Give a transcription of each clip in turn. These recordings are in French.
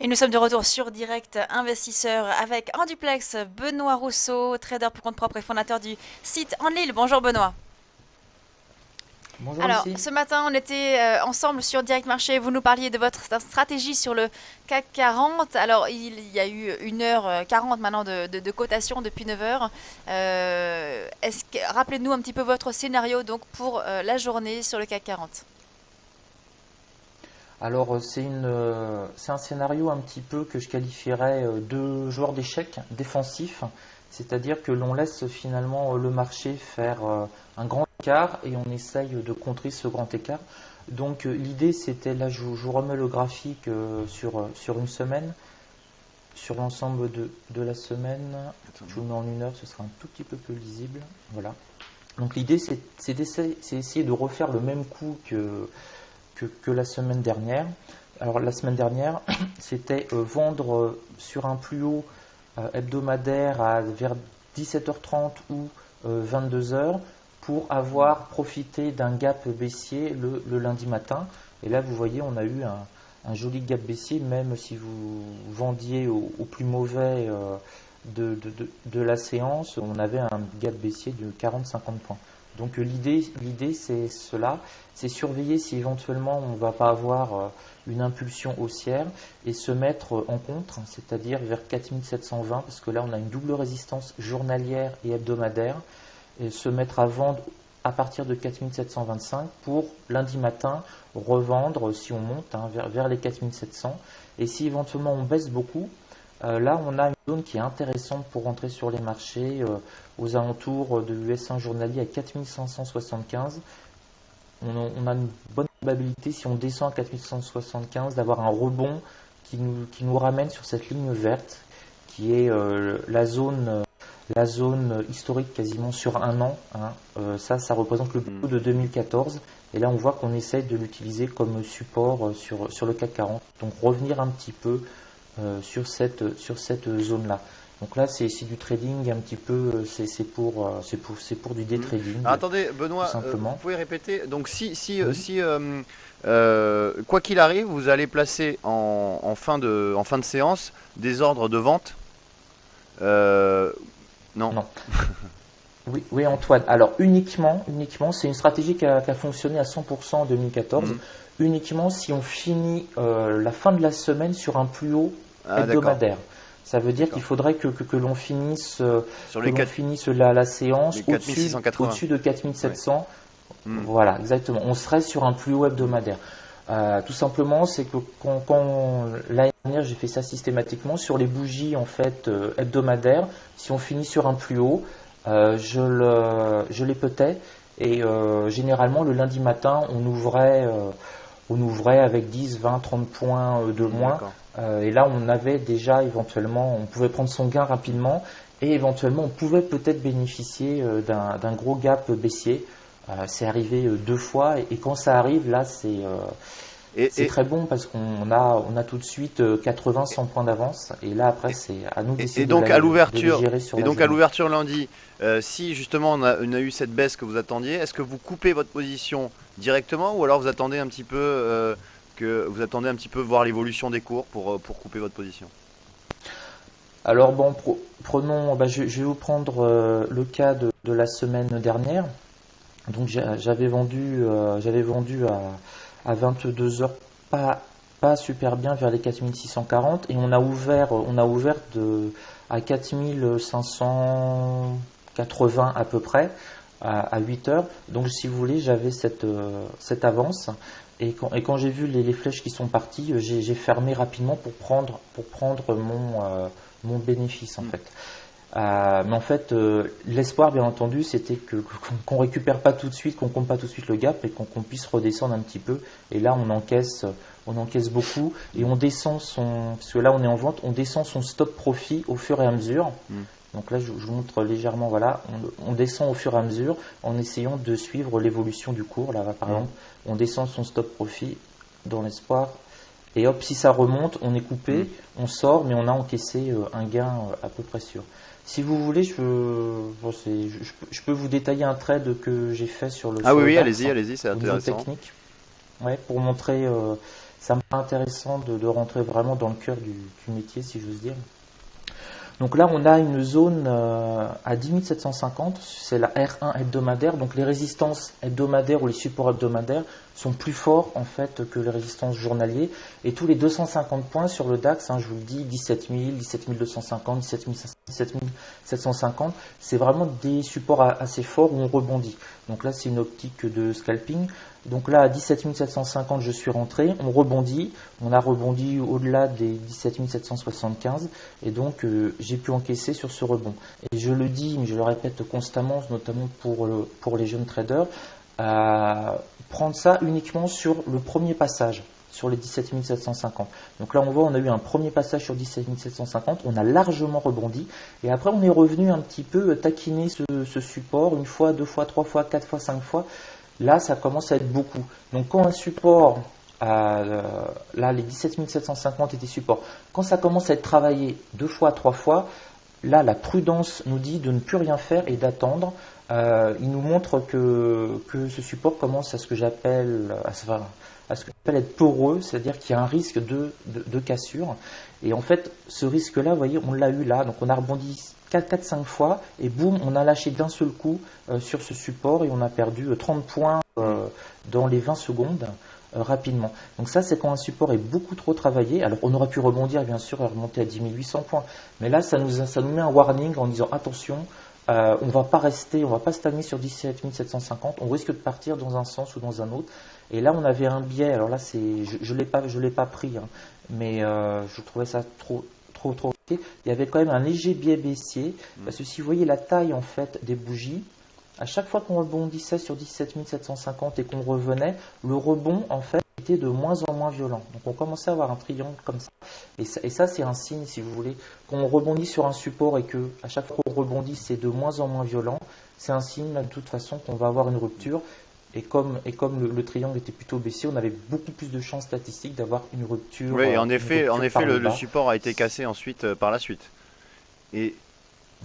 Et nous sommes de retour sur Direct Investisseur avec en duplex Benoît Rousseau, trader pour compte propre et fondateur du site En Lille. Bonjour Benoît. Bonjour Alors, Lucie. ce matin, on était ensemble sur Direct Marché. Vous nous parliez de votre stratégie sur le CAC 40. Alors, il y a eu 1h40 maintenant de cotation depuis 9 heures. Rappelez-nous un petit peu votre scénario donc pour la journée sur le CAC 40. Alors c'est un scénario un petit peu que je qualifierais de joueur d'échecs défensif, c'est-à-dire que l'on laisse finalement le marché faire un grand écart et on essaye de contrer ce grand écart. Donc l'idée c'était, là je vous remets le graphique sur une semaine, sur l'ensemble de la semaine, je vous le mets en 1 heure, ce sera un tout petit peu plus lisible. Voilà. Donc l'idée c'est essayer de refaire le même coup que la semaine dernière. Alors la semaine dernière, c'était vendre sur un plus haut hebdomadaire vers 17h30 ou 22h pour avoir profité d'un gap baissier le lundi matin. Et là, vous voyez, on a eu un joli gap baissier, même si vous vendiez au plus mauvais de la séance, on avait un gap baissier de 40-50 points. Donc l'idée c'est cela, c'est surveiller si éventuellement on ne va pas avoir une impulsion haussière et se mettre en contre, c'est-à-dire vers 4720, parce que là on a une double résistance journalière et hebdomadaire, et se mettre à vendre à partir de 4725 pour lundi matin revendre si on monte vers les 4700. Et si éventuellement on baisse beaucoup, là, on a une zone qui est intéressante pour rentrer sur les marchés aux alentours de US1 journalier à 4575. On a une bonne probabilité, si on descend à 4175, d'avoir un rebond qui nous ramène sur cette ligne verte, qui est la zone historique quasiment sur un an. Ça représente le Hmm. plus haut de 2014. Et là, on voit qu'on essaye de l'utiliser comme support sur le CAC 40. Donc revenir un petit peu sur cette zone-là. Donc là, c'est du trading un petit peu, c'est pour du day Hmm. trading, Alors, attendez, tout Benoît, vous simplement. pouvez répéter. Donc, Oui. quoi qu'il arrive, vous allez placer en fin de séance des ordres de vente. euh, non. Non. Oui, oui, Antoine. Alors uniquement, c'est une stratégie qui a fonctionné à 100% en 2014. Hmm. Uniquement si on finit la fin de la semaine sur un plus haut Ah, d'accord. hebdomadaire. Ça veut dire qu'il D'accord. faudrait que l'on finisse, Sur que l'on finisse la séance les au-dessus, 4680. au-dessus de Ouais. 4700. Hmm. Voilà, exactement. On serait sur un plus haut hebdomadaire. Tout simplement, c'est que l'année dernière, j'ai fait ça systématiquement sur les bougies en fait hebdomadaires. Si on finit sur un plus haut, je les petais et généralement le lundi matin, on ouvrait avec 10, 20, 30 points de Hmm, moins. d'accord. Et là, on avait déjà éventuellement, on pouvait prendre son gain rapidement et éventuellement, on pouvait peut-être bénéficier d'un gros gap baissier. C'est arrivé 2 fois et quand ça arrive, là, Et, c'est et, très bon parce qu'on a tout de suite 80, 100 points d'avance et là, après, c'est à nous et d'essayer de, donc à de les l'ouverture, gérer sur et la donc à journée. l'ouverture lundi, si justement on a eu cette baisse que vous attendiez, est-ce que vous coupez votre position directement ou alors vous attendez un petit peu voir l'évolution des cours pour couper votre position? Alors bon, prenons, bah, je vais vous prendre le cas de la semaine dernière. Donc j'avais vendu à 22 heures, pas super bien vers les 4640 et on a ouvert à 4580 à peu près à 8 heures. Donc si vous voulez, j'avais cette avance et quand j'ai vu les flèches qui sont parties, j'ai fermé rapidement pour prendre mon bénéfice en Hmm. fait. Mais en fait, l'espoir, bien entendu, c'était qu'on récupère pas tout de suite, qu'on compte pas tout de suite le gap et qu'on puisse redescendre un petit peu. Et là, on encaisse beaucoup et on descend parce que là, on est en vente, on descend son stop profit au fur et à mesure. Hmm. Donc là, je vous montre légèrement, voilà, on descend au fur et à mesure en essayant de suivre l'évolution du cours. Là, par Hmm. exemple, on descend son stop profit dans l'espoir. Et hop, si ça remonte, on est Hmm. coupé, on sort, mais on a encaissé un gain à peu près sûr. Si vous voulez, je peux vous détailler un trade que j'ai fait sur le, Ah sur oui, le oui, DAX allez-y, allez-y, c'est au niveau intéressant. technique, ouais, pour montrer. ça me paraît intéressant de rentrer vraiment dans le cœur du métier, si j'ose dire. Donc là, on a une zone à 10 750, c'est la R1 hebdomadaire. Donc les résistances hebdomadaires ou les supports hebdomadaires sont plus forts en fait que les résistances journaliers. Et tous les 250 points sur le DAX, je vous le dis, 17 000, 17 250, 17 500, 17 750, c'est vraiment des supports assez forts où on rebondit. Donc là, c'est une optique de scalping. Donc là, à 17 750, je suis rentré, on rebondit, on a rebondi au-delà des 17 775 et donc j'ai pu encaisser sur ce rebond. Et je le dis, mais je le répète constamment, notamment pour les jeunes traders, prendre ça uniquement sur le premier passage, sur les 17 750. Donc là, on voit, on a eu un premier passage sur 17 750, on a largement rebondi, et après, on est revenu un petit peu taquiner ce support, une fois, deux fois, trois fois, quatre fois, cinq fois. Là, ça commence à être beaucoup. Donc, quand un support, là, les 17 750 étaient supports, quand ça commence à être travaillé deux fois, trois fois, là, la prudence nous dit de ne plus rien faire et d'attendre. Il nous montre que ce support commence à ce que j'appelle être poreux, c'est-à-dire qu'il y a un risque de cassure. Et en fait, ce risque-là, vous voyez, on l'a eu là. Donc, on a rebondi 4-5 fois et boum, on a lâché d'un seul coup sur ce support et on a perdu 30 points dans les 20 secondes rapidement. Donc ça, c'est quand un support est beaucoup trop travaillé. Alors, on aurait pu rebondir, bien sûr, et remonter à 10 800 points. Mais là, ça nous met un warning en disant attention, on va pas stagner sur 17 750, on risque de partir dans un sens ou dans un autre. Et là, on avait un biais. Alors là, je l'ai pas pris, mais je trouvais ça trop. Il y avait quand même un léger biais baissier, parce que si vous voyez la taille en fait des bougies, à chaque fois qu'on rebondissait sur 17 750 et qu'on revenait, le rebond en fait était de moins en moins violent. Donc on commençait à avoir un triangle comme ça. Et ça c'est un signe, si vous voulez, qu'on rebondit sur un support et que à chaque fois qu'on rebondit c'est de moins en moins violent, c'est un signe de toute façon qu'on va avoir une rupture. Et comme le triangle était plutôt baissier, on avait beaucoup plus de chances statistiques d'avoir une rupture. Oui, en effet, le support a été cassé ensuite par la suite. Et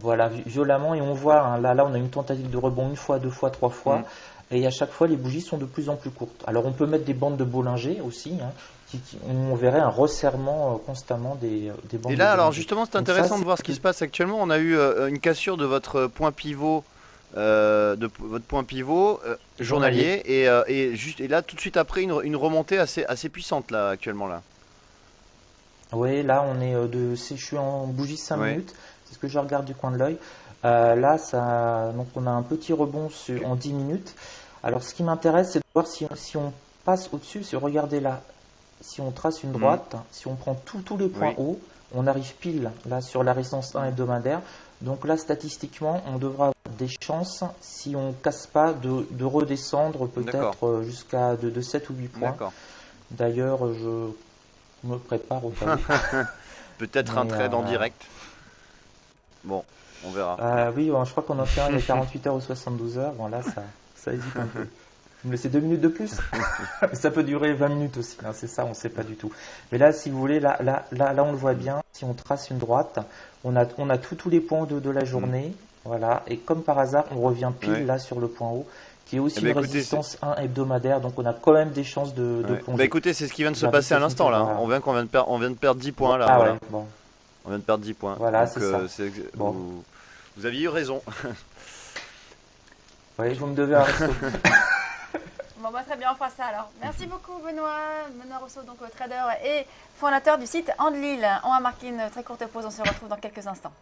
voilà, violemment, et on voit, là, on a une tentative de rebond une fois, deux fois, trois fois, et à chaque fois, les bougies sont de plus en plus courtes. Alors, on peut mettre des bandes de Bollinger aussi, on verrait un resserrement constamment des bandes. Et là, alors justement, c'est intéressant de voir ce qui se passe actuellement. On a eu une cassure de votre point pivot. Journalier et là tout de suite après une remontée assez puissante là actuellement là. Oui, là on est je suis en bougie 5 minutes, c'est ce que je regarde du coin de l'œil. Là donc on a un petit rebond en 10 minutes. Alors ce qui m'intéresse c'est de voir si on passe au-dessus, regardez là, si on trace une droite, si on prend tous les points hauts, on arrive pile là sur la résistance 1 hebdomadaire. Donc là, statistiquement, on devra avoir des chances, si on ne casse pas, de redescendre peut-être jusqu'à de 7 ou 8 points. D'ailleurs, je me prépare au cas où. Peut-être un trade en direct. Bon, on verra. Oui, je crois qu'on en fait un il y a 48 heures ou 72 heures. Bon, là, ça hésite un peu. Vous me laissez 2 minutes de plus. Ça peut durer 20 minutes aussi, c'est ça, on ne sait pas du tout. Mais là, si vous voulez, là, on le voit bien. Si on trace une droite, on a tous les points de la journée. Voilà. Et comme par hasard, on revient pile là sur le point haut, qui est aussi une résistance 1 hebdomadaire. Donc on a quand même des chances de plonger. Écoutez, c'est ce qui vient de se passer à l'instant là. On vient de perdre 10 points là. Voilà. Bon. On vient de perdre 10 points. Voilà, c'est ça. Bon. Vous aviez eu raison. Oui, vous me devez un resto. Bon, très bien, on fera ça alors. Merci beaucoup Benoît Rousseau, donc trader et fondateur du site Andlil. On va marquer une très courte pause, on se retrouve dans quelques instants.